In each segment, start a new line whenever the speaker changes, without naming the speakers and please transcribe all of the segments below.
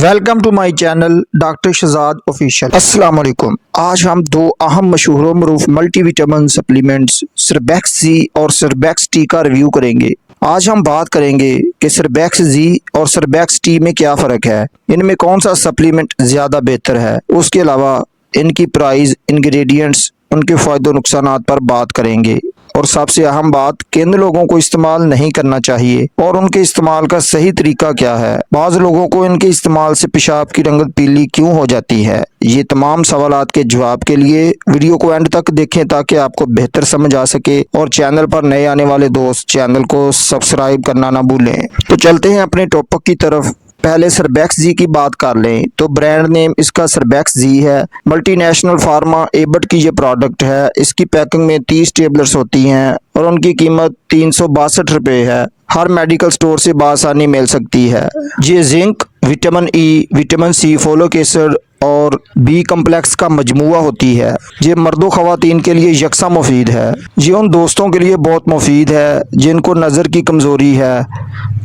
Welcome to my channel doctor Shahzad official. अस्सलाम वालेकुम। आज हम दो अहम मशहूर व मरूफ मल्टीविटामिन सप्लीमेंट्स सर्बैक्स जी और सर्बैक्स टी का रिव्यू करेंगे। आज हम बात करेंगे कि सर्बैक्स जी और सर्बैक्स टी में क्या फ़र्क है, इनमें कौन सा सप्लीमेंट ज़्यादा बेहतर है, उसके अलावा इनकी प्राइस, इंग्रेडिएंट्स, उनके फ़ायदे नुकसानात पर बात करेंगे और सबसे अहम बात, किन लोगों को इस्तेमाल नहीं करना चाहिए और उनके इस्तेमाल का सही तरीका क्या है। बाज़ लोगों को इनके इस्तेमाल से पेशाब की रंगत पीली क्यों हो जाती है। ये तमाम सवालात के जवाब के लिए वीडियो को एंड तक देखें ताकि आपको बेहतर समझ आ सके और चैनल पर नए आने वाले दोस्त चैनल को सब्सक्राइब करना ना भूलें। तो चलते हैं अपने टॉपिक की तरफ। पहले सर्बैक्स जी की बात कर लें तो ब्रांड नेम इसका सर्बैक्स जी है। मल्टीनेशनल फार्मा एबट की ये प्रोडक्ट है। इसकी पैकिंग में 30 टेबलेट्स होती हैं और उनकी कीमत 362 रुपये है। हर मेडिकल स्टोर से बासानी मिल सकती है। ये zinc, vitamin E, vitamin C, folic acid और बी कम्प्लेक्स का मजमुआ होती है। ये मर्दों ख़वातीन के लिए यकसा मुफीद है। ये उन दोस्तों के लिए बहुत मुफीद है जिनको नज़र की कमज़ोरी है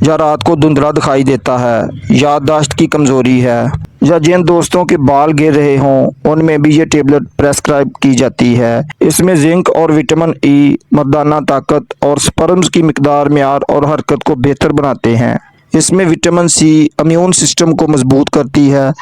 या रात को धुंधला दिखाई देता है, याददाश्त की कमज़ोरी है या जिन दोस्तों के बाल गिर रहे हों उनमें भी ये टेबलेट प्रेस्क्राइब की जाती है। इसमें जिंक और विटामिन ई मर्दाना ताकत और स्पर्म्स की मिकदार, म्यार और हरकत को बेहतर बनाते हैं। इसमें विटामिन सी इम्यून सिस्टम को मजबूत करती है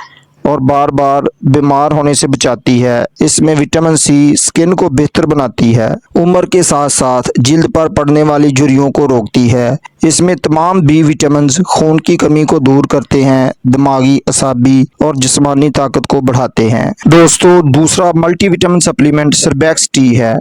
और बार बार बीमार होने से बचाती है। इसमें विटामिन सी स्किन को बेहतर बनाती है। उम्र के साथ साथ जिल्द पर पड़ने वाली झुर्रियों को रोकती है। इसमें तमाम बी विटामिन खून की कमी को दूर करते हैं, दिमागी, असाबी और जिस्मानी ताकत को बढ़ाते हैं। दोस्तों, दूसरा मल्टीविटामिन सप्लीमेंट सर्बैक्स टी है।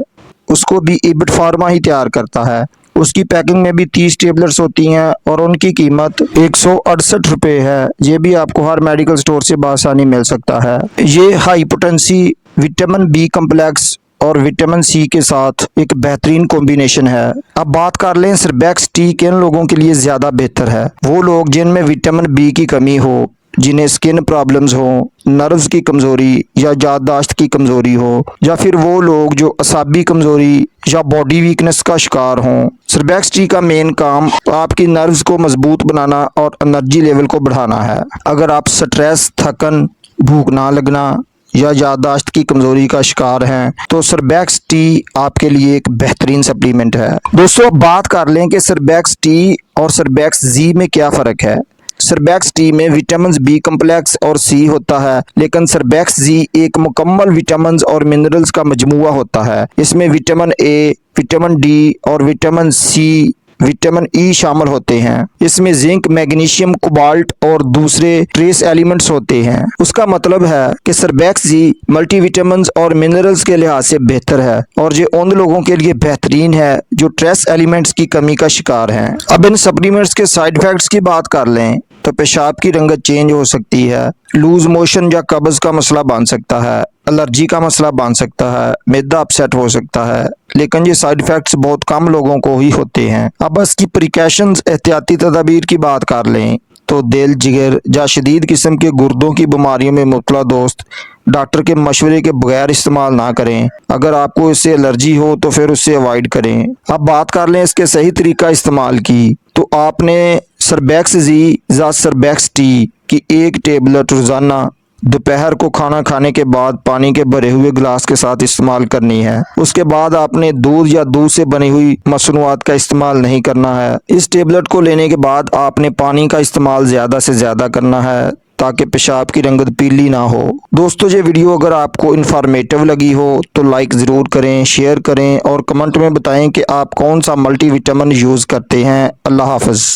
उसको भी एबट फार्मा ही तैयार करता है। उसकी पैकिंग में भी 30 टेबलेट्स होती हैं और उनकी कीमत 168 रुपये है। ये भी आपको हर मेडिकल स्टोर से बासानी मिल सकता है। ये high potency vitamin B complex और विटामिन सी के साथ एक बेहतरीन कॉम्बिनेशन है। अब बात कर लें सर्बैक्स टी किन लोगों के लिए ज़्यादा बेहतर है। वो लोग जिनमें विटामिन बी की कमी हो, जिन्हें स्किन प्रॉब्लम्स हो, नर्व्स की कमज़ोरी या याददाश्त की कमज़ोरी हो, या फिर वो लोग जो असाबी कमज़ोरी या बॉडी वीकनेस का शिकार हों। सर्बैक्स टी का मेन काम आपकी नर्व्स को मजबूत बनाना और एनर्जी लेवल को बढ़ाना है। अगर आप स्ट्रेस, थकन, भूख ना लगना या याददाश्त की कमज़ोरी का शिकार हैं तो सर्बैक्स टी आपके लिए एक बेहतरीन सप्लीमेंट है। दोस्तों, अब बात कर लें कि सर्बैक्स टी और सर्बैक्स जी में क्या फ़र्क है। सर्बैक्स टी में विटामिन बी कम्प्लेक्स और सी होता है, लेकिन सर्बैक्स जी एक मुकम्मल विटामिन और मिनरल्स का मजमुआ होता है। इसमें विटामिन ए, विटामिन डी और विटामिन सी, विटामिन ई शामिल होते हैं। इसमें जिंक, मैग्नीशियम, कोबाल्ट और दूसरे ट्रेस एलिमेंट्स होते हैं। उसका मतलब है कि सर्बैक्स जी मल्टीविटामिन और मिनरल्स के लिहाज से बेहतर है और ये उन लोगों के लिए बेहतरीन है जो ट्रेस एलिमेंट्स की कमी का शिकार हैं। अब इन सप्लीमेंट्स के साइड इफेक्ट्स की बात कर लें तो पेशाब की रंगत चेंज हो सकती है, लूज मोशन या कब्ज का मसला बन सकता है, एलर्जी का मसला बन सकता है, मैदा अपसेट हो सकता है, लेकिन ये साइड इफेक्ट्स बहुत कम लोगों को ही होते हैं। अब इसकी प्रिकॉशंस, एहतियाती तदाबीर की बात कर लें तो दिल, जिगर या शदीद किस्म के गुर्दों की बीमारियों में मुब्तला दोस्त डॉक्टर के मशवरे के बगैर इस्तेमाल ना करें। अगर आपको इससे एलर्जी हो तो फिर उससे अवॉइड करें। अब बात कर लें इसके सही तरीका इस्तेमाल की तो आपने सर्बैक्स जी या सर्बैक्स टी की एक टेबलेट रोज़ाना दोपहर को खाना खाने के बाद पानी के भरे हुए गिलास के साथ इस्तेमाल करनी है। उसके बाद आपने दूध या दूध से बनी हुई मसनूआत का इस्तेमाल नहीं करना है। इस टेबलेट को लेने के बाद आपने पानी का इस्तेमाल ज़्यादा से ज़्यादा करना है ताकि पेशाब की रंगत पीली ना हो। दोस्तों, ये वीडियो अगर आपको इन्फॉर्मेटिव लगी हो तो लाइक ज़रूर करें, शेयर करें और कमेंट में बताएं कि आप कौन सा मल्टीविटामिन यूज़ करते हैं। अल्लाह हाफ़िज़।